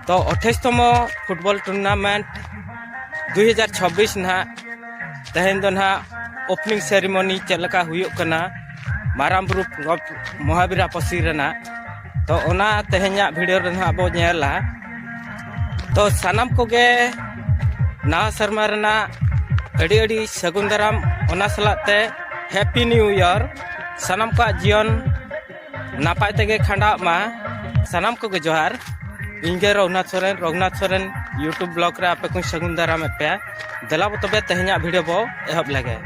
तो 28तम football tournament 2026 ना तेहन दो ना ओपनिंग सेरेमनी चलका हुयो कना मारामबुरु महावीरा पसी रेना तो ओना तेहन्या वीडियो रे ना बो नेला तो सानाम कोगे नवा शर्मा रेना अड़ी अड़ी सगुन दाराम ओना सलाते हैप्पी न्यू ईयर सानाम का जीवन नापाय तेगे खंडा मा सानाम कोगे जोहार इंगे रघुनाथ सोरेन यूट्यूब ब्लॉग रे आपे को सगुन दाराम पे दला बो तबे तेहन्या वीडियो बो एहब लगे।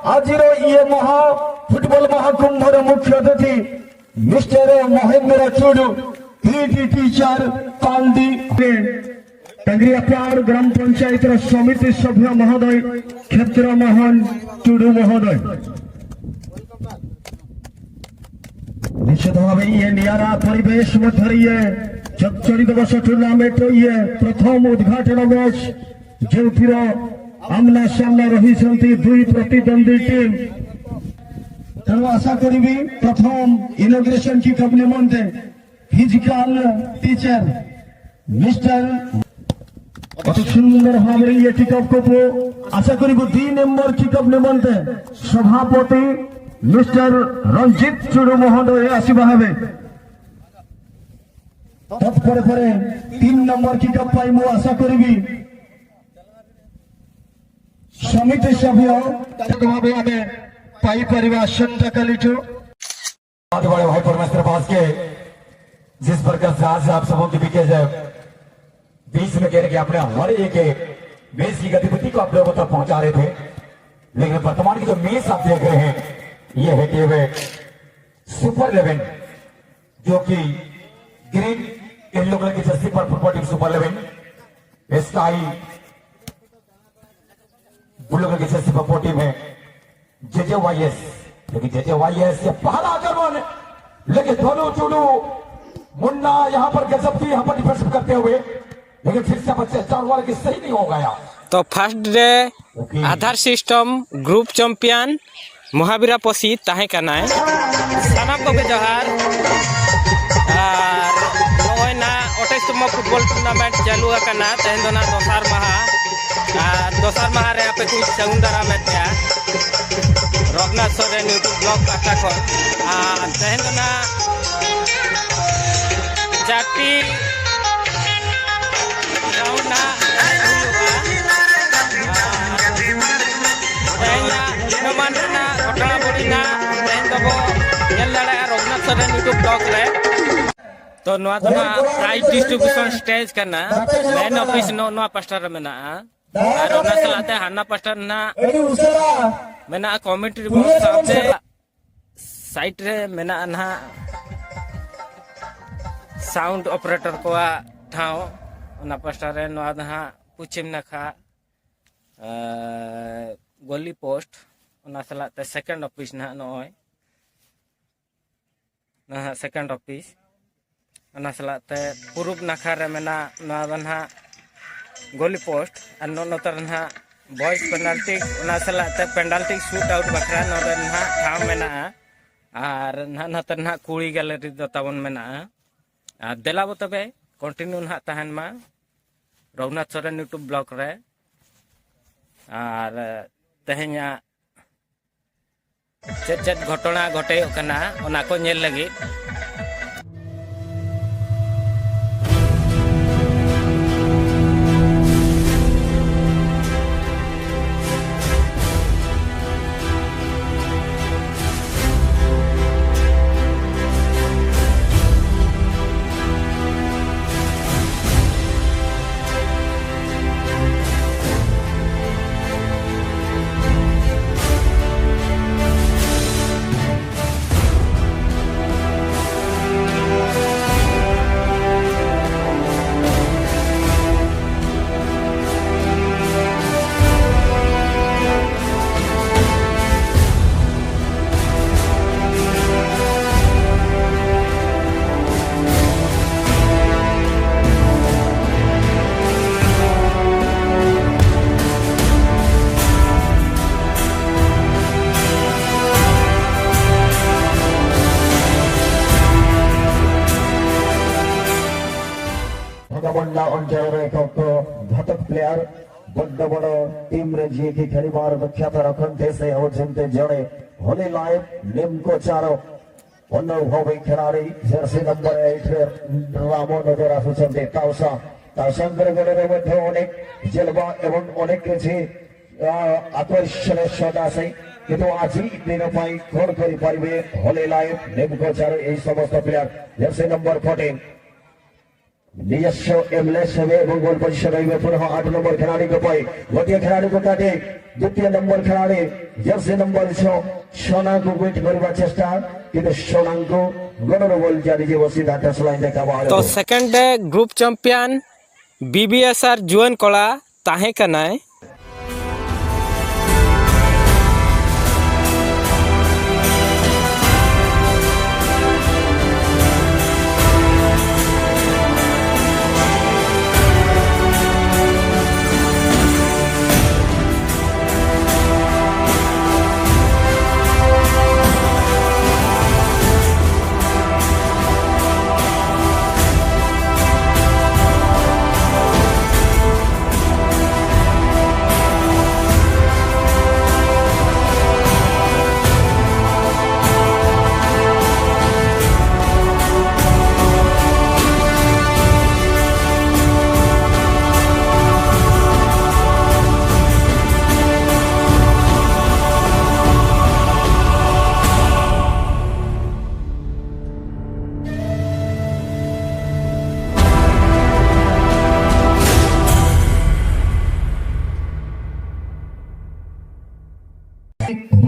आज ये महा फुटबॉल महाकुंभर मुख्य अतिथि मिस्टर महेंद्र चूडू पीटी टीचर कालदी टंगरियापाड़ ग्राम पंचायत समिति सभ्य महोदय क्षेत्र मोहन चूडू महोदय निश्चित भाव ये नियारा परिवेश मध्य चलित वर्ष टूर्णामेंट ये प्रथम उद्घाटन मैच जो आमना सामना रही दुई प्रतिद्वंदी टीम तेणु आशा करी प्रथम इनोग्रेशन की कप निमंते फिजिकल टीचर मिस्टर अति सुंदर भाव ये किकअप को आशा करी 2 नंबर किकअप निमंते सभापति मिस्टर रंजित चूडू महोदय आसवा हे तत्पर 3 नंबर किकअप पाई मु आशा करी समिति सभ्य भाव हमें पाई परिवार आसंता कालीठू बड़े भाई परमेश्वर पास के जिस प्रकार से आज आप सबों के बीच बीच में कह रहे कि आपने हर एक मैच की गतिविधि को आप लोगों तक पहुंचा रहे थे, लेकिन वर्तमान की जो मैच आप देख रहे हैं ये है कि वे सुपर 11 जो कि ग्रीन येलो कलर की जर्सी पर football team super 11 sky blue colour की जर्सी पर टीम है जेजेवाईएस, लेकिन जेजेवाईएस से पहला आक्रमण लेकिन दोनों चूडू मुन्ना यहां पर गजब की यहां पर डिफेंस करते हुए, लेकिन फिर से बच्चे चार वाले की सही नहीं हो गया। तो फर्स्ट डे आधार सिस्टम ग्रुप चैंपियन महावीरा पसी ताहे करना है सानाम को जोहार और ना 28तम फुटबॉल टूर्नामेंट चालू करना तेहन दो ना दोसार माह रे आपे कुछ सगुन दाराम पे रघुनाथ सोरेन यूट्यूब ब्लॉग पाटा को तेहन दो ना जाति ना घटना बड़ी ना तेहन दबो रघुनाथ सोरेन यूट्यूब ब्लॉग रे तो प्राइज डिस्ट्रीब्यूशन स्टेज करना मेन ऑफिस नो पास्टर में और सलाते हाना पास्टर ना मेना कमेंट्री बॉक्स साथे साइट रे मेना ना साउंड ऑपरेटर को ठाव ना पास्टर रे नो ना पुचिम नखा गोली पोस्ट ना सलाते सेकंड ऑफिस ना नोय ना सेकंड ऑफिस ना सलाते पूर्व नाखा रे मेना ना गोली पोस्ट और नोतर ना बॉयज पेनाल्टी ना सलाते पेनाल्टी शूट आउट बखरा नोरे ना ठाव मेना और नोतर ना कुड़ी गैलरी दो तबन मेना देला बो तबे कंटिन्यू ना तहन मा रघुनाथ सोरेन यूट्यूब ब्लॉग रे और तेहन्या चेद घटना घटे को नेल लगी ବଡ଼ମଣ୍ଡା ଅଞ୍ଚଳର ଏକ ଘାତକ ପ୍ଲେୟାର ବଡ଼ ବଡ଼ ଟିମ୍ରେ ଯିଏକି ଖେଳିବାର ଦକ୍ଷତା ରଖନ୍ତି ସେ ହେଉଛନ୍ତି ଜଣେ ହୋଲି ଲାଇଫ ନିମ୍କୋଚାର ଅନୁଭବୀ ଖେଳାଳି ଜର୍ସି ନମ୍ବର 8ରେ ରାମ ନଜର ଆସୁଛନ୍ତି ତାଉସାଙ୍କର ଗୋଡ଼ରେ ମଧ୍ୟ ଅନେକ ଜେଲବା ଏବଂ ଅନେକ କିଛି ଆକର୍ଷଣୀୟ ସଟ୍ ଆସେ କିନ୍ତୁ ଆଜି ଦିନ ପାଇଁ କ'ଣ କରିପାରିବେ ହୋଲି ଲାଇଫ ନିମ୍କୋଚାର ଏହି ସମସ୍ତ ପ୍ଲେୟାର ଜର୍ସି ନମ୍ବର 14 নিজস্ব এমএলএস হবে এবং গোল পজিশন রইবে পুনঃ 8 নম্বর খেলাড়িকে পাই গোটিয়ে খেলাড়িকে কাটে দ্বিতীয় নম্বর খেলাড়ি জার্সি নম্বর 6 সোনাଙ୍କୁ ୱେଟ୍ କରିବା ଚେଷ୍ଟା କିନ୍ତୁ সোনাଙ୍କୁ ଗୋଡ଼ର ବଲ୍ ଜାରି ଯିବ ସିଧା ଟଚ୍ ଲାଇନ୍ ଦେଖାବା तो सेकंड ग्रुप चैंपियन बीबीएसआर जुएन कला ताहे कनाय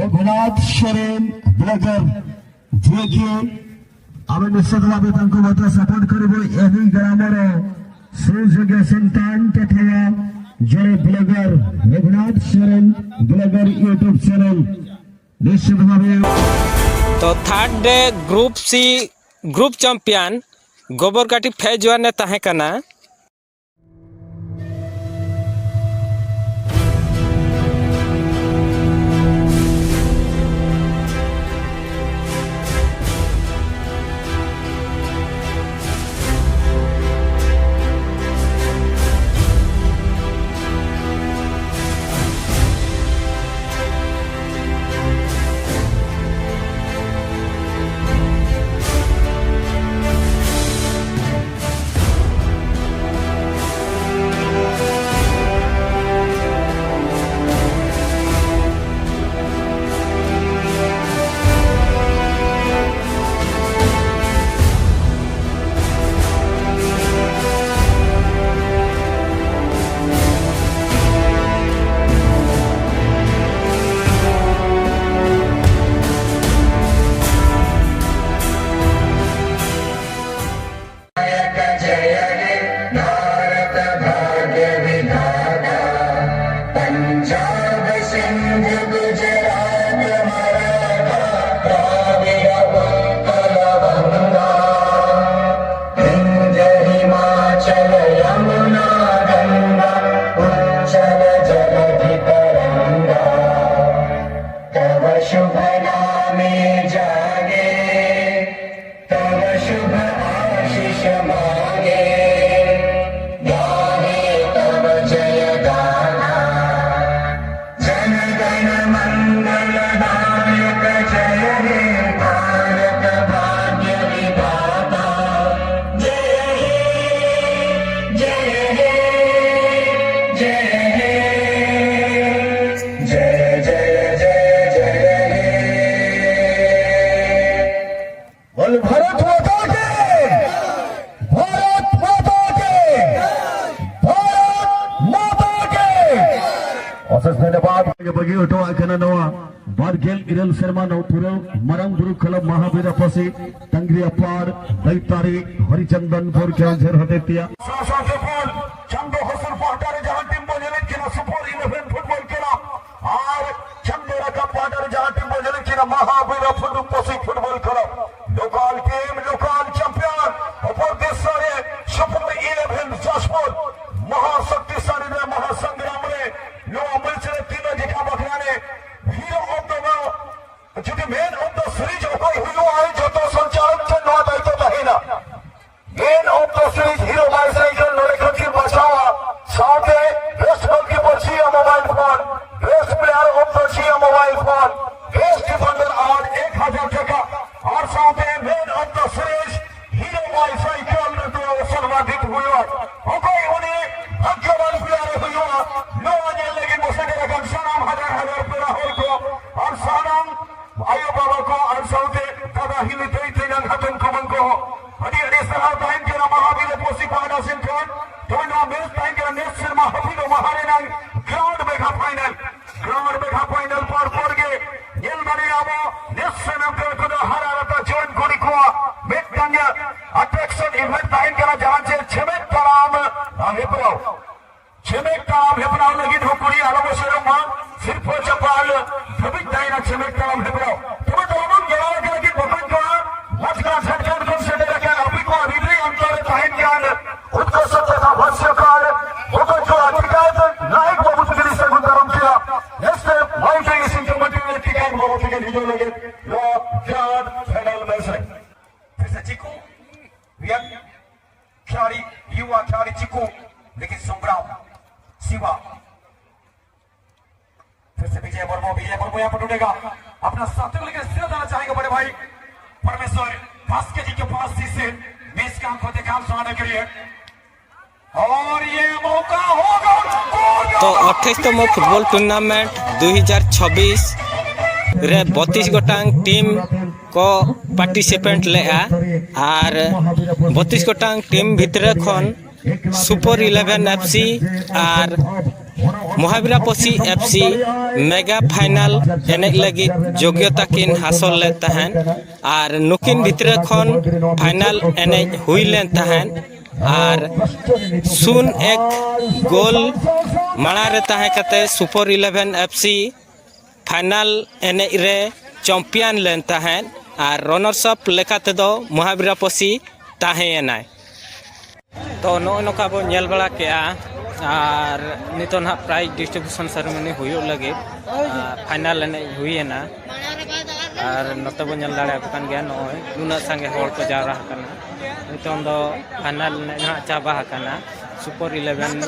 रघुनाथ शरण ब्लगर ଯିଏକି ଆମେ ନିଶ୍ଚିତ ଭାବେ ତାଙ୍କୁ ମଧ୍ୟ ସପୋର୍ଟ କରିବୁ ଏହି ଗ୍ରାମର ସୁଯୋଗ୍ୟ ସନ୍ତାନଟେ ଥିବା ଜଣେ blogger Raghunath Sharan blogger YouTube channel ନିଶ୍ଚିତ ଭାବେ तो third group C group champion Gobarkati phase 1 ने ताहे कना बगी उठो आखना नवा बारगेल इरल शर्मा नौथुरो मरम गुरु क्लब महावीर पसी तंगरी अपार दैतारी हरिचंदनपुर केंझर हदेतिया सासाते बॉल चंदो हसन पाटारे जहां टीम बोले किना सुपर 11 फुटबॉल खेला और चंदोरा का पाटारे जहां टीम बोले किना महावीर पसी football club local team local champion ऊपर देशरे सुपर 11 जासपुर महाशक्तिशाली ने महासंग्राम रे नो अमल से तीन दिखा बखराने हीरो ऑफ द जो मैन ऑफ द सीरीज ओको हुयो आए जो तो संचालक से नो दायित्व बहिना man of the series hero bicycle नो सम्मानित हुआ ओके उनी भाग्यवान प्लेयर हुआ नो अजय लेकिन मुझे रकम सलाम हजार प्लेयर हो को और सलाम आयो बाबा को और सौते दादा हिल तेई तेन खतम कमन को अडी अडी सलाम टाइम के महावीर पोसी पाड़ा सिंकन तो ना मैच टाइम के नेक्स्ट शर्मा हफीलो महारेना ग्राउंड बेखा फाइनल पर के येल बने आबो नेक्स्ट शर्मा के को हरारता जॉइन कोरी को बेटंग अट्रैक्शन इवेंट टाइम के जहां से छमेक तराम हेपराव लगी धोकुड़ी आलो शर्मा सिर्फ चपाल भविक दाइना छमेक तराम हेपराव तुम्हें तो हम गला के लगी बपन को मजका झटकन को से लेकर अभी को अभी अंतर टाइम ज्ञान उत्कर्ष तथा भाष्यकार होकर जो अधिकार नायक बाबू सुगिरी से गुंडरम किया नेक्स्ट माउंटिंग इस इंटरमेडिएट टिकट बाबू के लीडर लगे लो ज्ञान फाइनल मैच है फिर से चिकू वियन खिलाड़ी युवा खिलाड़ी चिकू लेकिन संग्राम शिवा फिर से विजय वर्मा यहाँ पर ढूंढेगा अपना साथियों लेकर सिर देना चाहेंगे बड़े भाई परमेश्वर भास्कर जी के पास से मैच का को देखा सुनाने के लिए और ये मौका होगा तो 28तम फुटबॉल टूर्नामेंट 2026 रे 32 गोटांग टीम को पार्टिसिपेंट लेआ और 32 गोटांग टीम भितरे खन सुपर 11 एफसी और महावीरा पसी एफसी मेगा फाइनल एने लगी योग्यता किन हासिल ले तहन और नुकिन भितरे खन फाइनल एने हुई लेन तहन और 0-1 गोल माड़ा रे तहे कते सुपर 11 एफसी फाइनल एने रे चैंपियन लेन तहन और रनर्स अप लेखाते दो महावीरा पसी ताहेनाय तो नौका बो नेल बड़ा के और नितो ना प्राइज डिस्ट्रीब्यूशन सेरेमनी हुयो लगे फाइनल एने हुईना और नते बो नेल दाड़े कान गया नय नुना संगे हर को जारा कना नितो दो फाइनल ना चाबा कना सुपर 11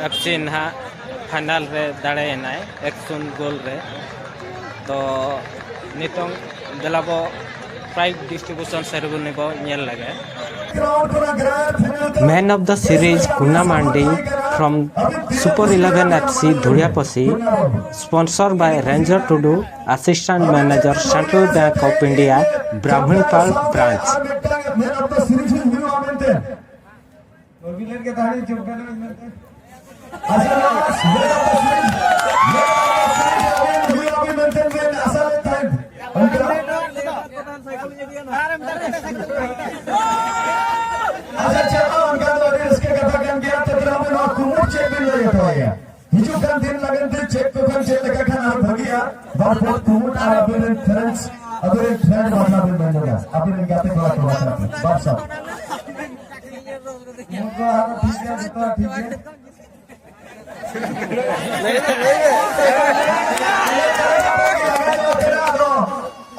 एफसी ना फाइनल रे दाड़े नाय 1-0 गोल रे तो नितो दलाबो प्राइज डिस्ट्रीब्यूशन सेरेमनी बो नेल लगे Man of the series Kunna Mandi from Super 11 FC Dhuriapasi, sponsored by Ranger Tudu, Assistant Manager Central Bank of India, Brahmanpal branch. हिजुkan दिन लगन दिन चेक को kan चेक लगा खाना भगिया बात बहुत कुमुट आ अपने फ्रेंड्स अपने फ्रेंड वाला भी बनेगा अपने गाते थोड़ा थोड़ा बात सब मुझको आप ठीक है तो ठीक है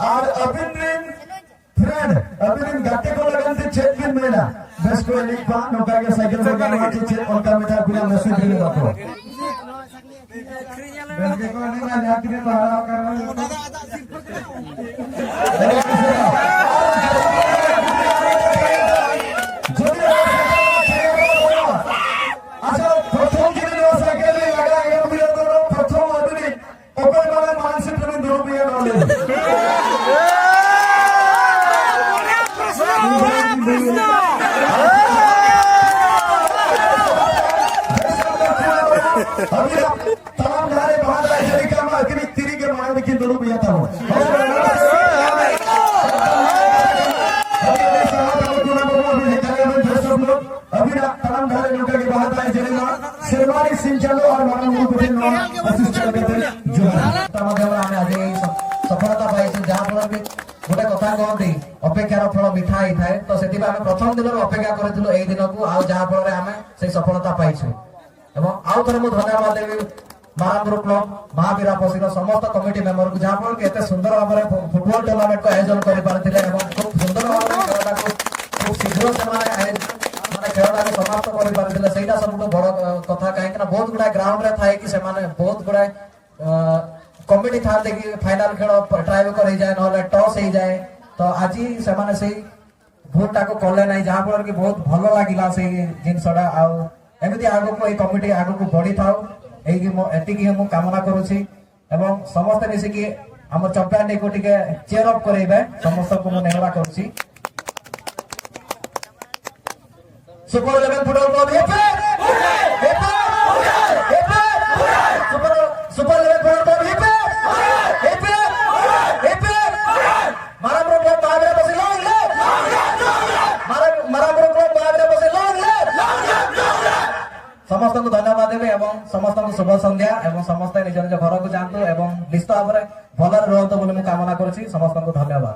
और अभिनंदन फ्रेंड अभिनंदन गाते को लगन दिन चेक भी मिला बस को लिख पा नौका के साइकिल को गाना चेक और का में पूरा मैसेज दे दो बेटे को नहीं ना जाती में बाहर कर रहा अच्छा प्रथम दिन वाला के लिए लगा ये मुझे तो प्रथम आदमी ओपन वाला मानसिक में दो भी है तमाम धारे बाहर राजनीति का मार्केटिंग तिरी के मायने की दोनों भी आता हूँ अभी तमाम धारे लोगों के बाहर राजनीति शेरवानी सिंचालो और मानव को भी नो असिस्टेंट करते जो तमाम देवरा हमें आज सफलता पाई से जहाँ पर भी गोटे कथा कहती अपेक्षार फल मिठा ही थाए तो से प्रथम दिन अपेक्षा करूँ यही दिन को आज जहाँ फल आम से सफलता पाइछु एवं आउ थे मुझे धन्यवाद देवी महामृत क्लब महावीरा पसीर समस्त कमिटी मेम्बर को जहाँ फल के सुंदर भाव में फुटबॉल टूर्नामेंट को आयोजन कर खूब सुंदर भाव में खेलटा को खूब शीघ्र से माने खेलटा को समाप्त कर सब बड़ कथा कहीं बहुत गुड़ा ग्राउंड रे थाए कि बहुत गुड़ा कमिटी था कि फाइनल खेल ट्राई कर जाए ना टॉस हो जाए तो आज से ଭୋଟଟା କଲେ ନାହିଁ, ଯାହା ଫଳରେ କି ବହୁତ ଭଲ ଲାଗିଲା ସେଇ ଜିନିଷଟା। ଆଉ ଏମିତି ଆଗକୁ ଏଇ କମିଟି ଆଗକୁ ବଢିଥାଉ, ଏତିକି ମୁଁ କାମନା କରୁଛି। ଏବଂ ସମସ୍ତେ ମିଶିକି ଆମ ଚମ୍ପିଆନକୁ ଟିକେ ଚିୟର ଅପ୍ କରେଇବେ, ସମସ୍ତଙ୍କୁ ମୁଁ ନିବେଦନ କରୁଛି। Super 11 football club super 11 football club Marapur club Mahavir ବସି ମାରାପୁର କ୍ଲବ ମହାବୀର ବସି ସମସ୍ତଙ୍କୁ ଧନ୍ୟବାଦ ଦେବି ଏବଂ ସମସ୍ତଙ୍କୁ ଶୁଭ ସନ୍ଧ୍ୟା। ଏବଂ ସମସ୍ତେ ନିଜ ନିଜ ଘରକୁ ଯାଆନ୍ତୁ ଏବଂ ନିଶ୍ଚିତ ଭାବରେ ଭଲରେ ରୁହନ୍ତୁ ବୋଲି ମୁଁ କାମନା କରୁଛି। ସମସ୍ତଙ୍କୁ ଧନ୍ୟବାଦ।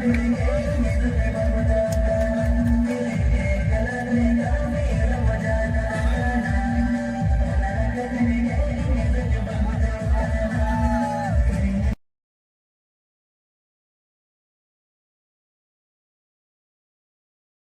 Thank you.